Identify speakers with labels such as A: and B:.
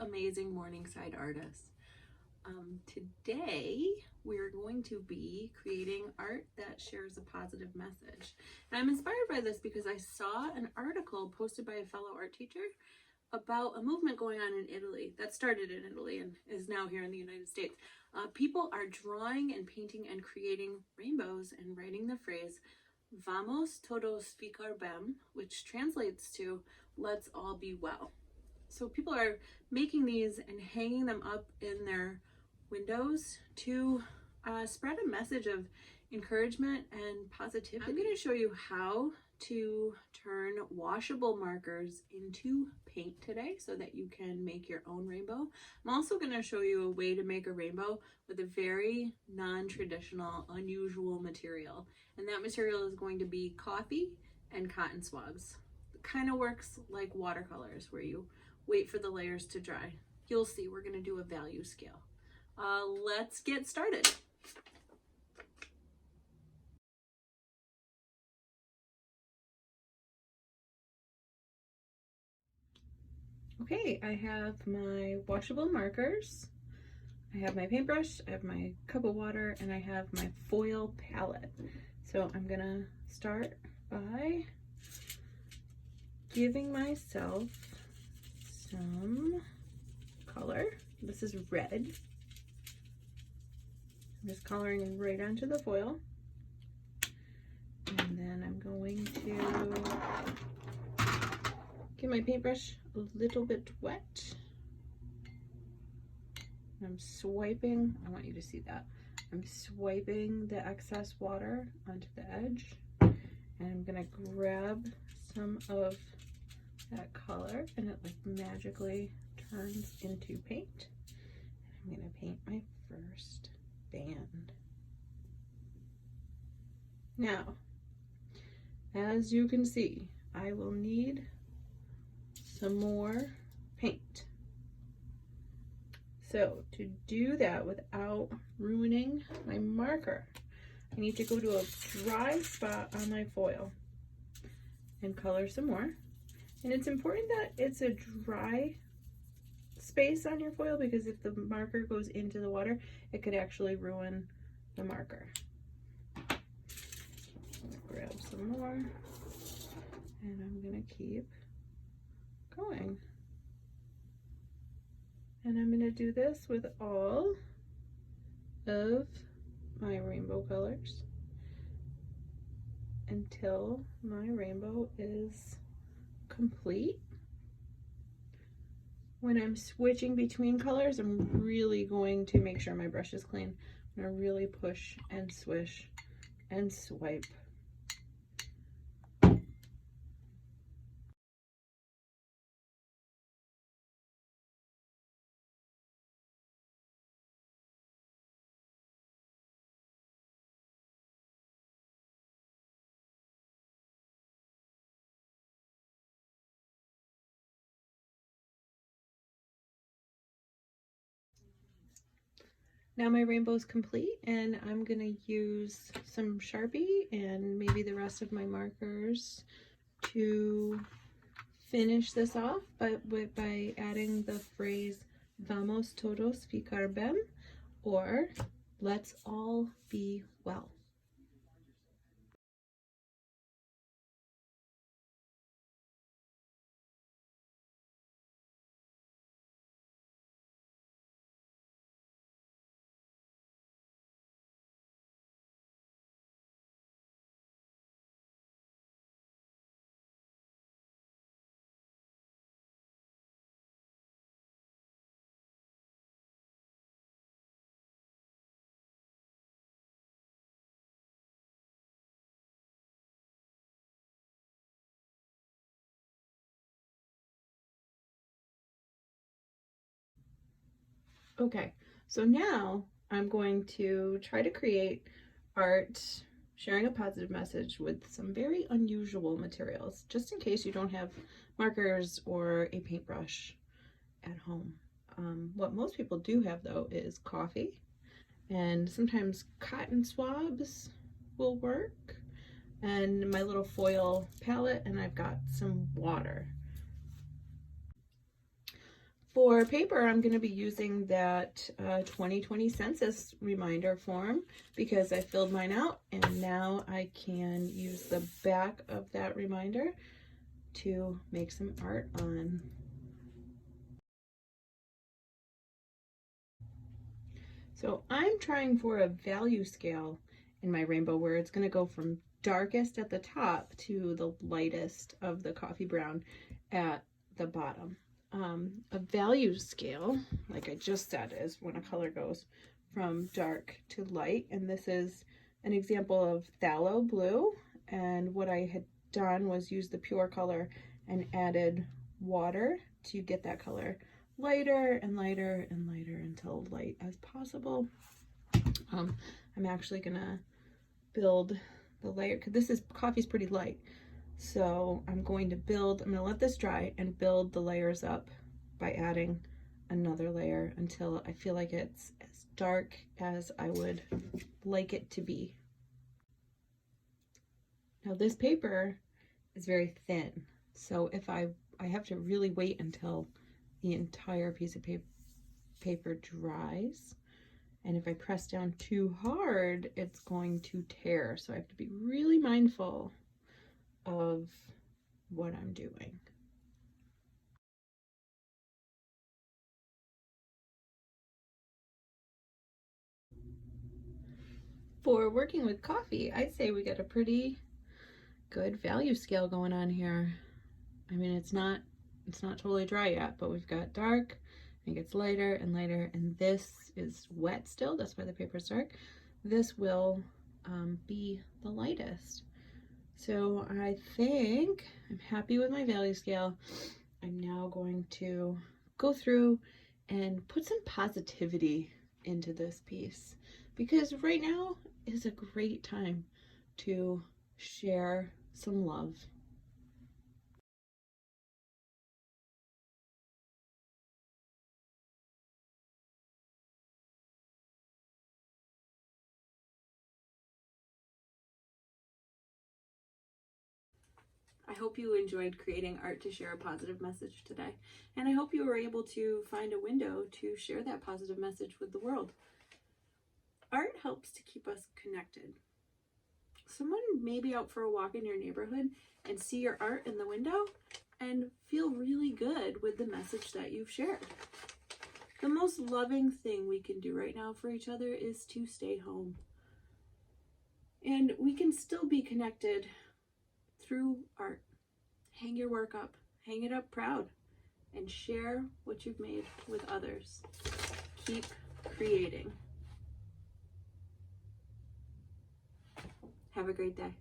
A: amazing Morningside artists. Today we're going to be creating art that shares a positive message. And I'm inspired by this because I saw an article posted by a fellow art teacher about a movement going on in Italy that started in Italy and is now here in the United States. People are drawing and painting and creating rainbows and writing the phrase "Vamos todos ficar bem," which translates to "let's all be well." So people are making these and hanging them up in their windows to spread a message of encouragement and positivity. I'm going to show you how to turn washable markers into paint today so that you can make your own rainbow. I'm also going to show you a way to make a rainbow with a very non-traditional, unusual material. And that material is going to be coffee and cotton swabs. It kind of works like watercolors where you wait for the layers to dry. You'll see we're going to do a value scale. Let's get started. Okay, I have my washable markers, I have my paintbrush, I have my cup of water, and I have my foil palette. So I'm gonna start by giving myself some color. This is red. I'm just coloring right onto the foil. And then I'm going to get my paintbrush a little bit wet. I'm swiping, I want you to see that. I'm swiping the excess water onto the edge. And I'm gonna grab some of that color and it like magically turns into paint. I'm gonna paint my first band. Now, as you can see, I will need some more paint. So to do that without ruining my marker, I need to go to a dry spot on my foil and color some more. And it's important that it's a dry space on your foil because if the marker goes into the water, it could actually ruin the marker. Grab some more and I'm gonna keep going. And I'm gonna do this with all of my rainbow colors until my rainbow is complete. When I'm switching between colors, I'm really going to make sure my brush is clean. I'm gonna really push and swish and swipe. Now my rainbow is complete and I'm gonna use some Sharpie and maybe the rest of my markers to finish this off by adding the phrase "Vamos todos ficar bem," or "let's all be well." Okay, so now I'm going to try to create art sharing a positive message with some very unusual materials, just in case you don't have markers or a paintbrush at home. What most people do have though is coffee, and sometimes cotton swabs will work, and my little foil palette, and I've got some water. For paper, I'm going to be using that 2020 census reminder form because I filled mine out, and now I can use the back of that reminder to make some art on. So I'm trying for a value scale in my rainbow where it's going to go from darkest at the top to the lightest of the coffee brown at the bottom. A value scale, like I just said, is when a color goes from dark to light, and this is an example of phthalo blue, and what I had done was use the pure color and added water to get that color lighter and lighter and lighter until light as possible. I'm actually gonna build the layer because this is coffee's pretty light, so I'm gonna let this dry and build the layers up by adding another layer until I feel like it's as dark as I would like it to be. Now this paper is very thin, so if I have to really wait until the entire piece of paper dries, and if I press down too hard, it's going to tear. So I have to be really mindful of what I'm doing. For working with coffee, I'd say we got a pretty good value scale going on here. I mean, it's not totally dry yet, but we've got dark, it gets lighter and lighter, and this is wet still. That's why the paper's dark. This will be the lightest. So I think I'm happy with my value scale. I'm now going to go through and put some positivity into this piece because right now is a great time to share some love. I hope you enjoyed creating art to share a positive message today, and I hope you were able to find a window to share that positive message with the world. Art helps to keep us connected. Someone may be out for a walk in your neighborhood and see your art in the window and feel really good with the message that you've shared. The most loving thing we can do right now for each other is to stay home. And we can still be connected through art. Hang your work up, hang it up proud, and share what you've made with others. Keep creating. Have a great day.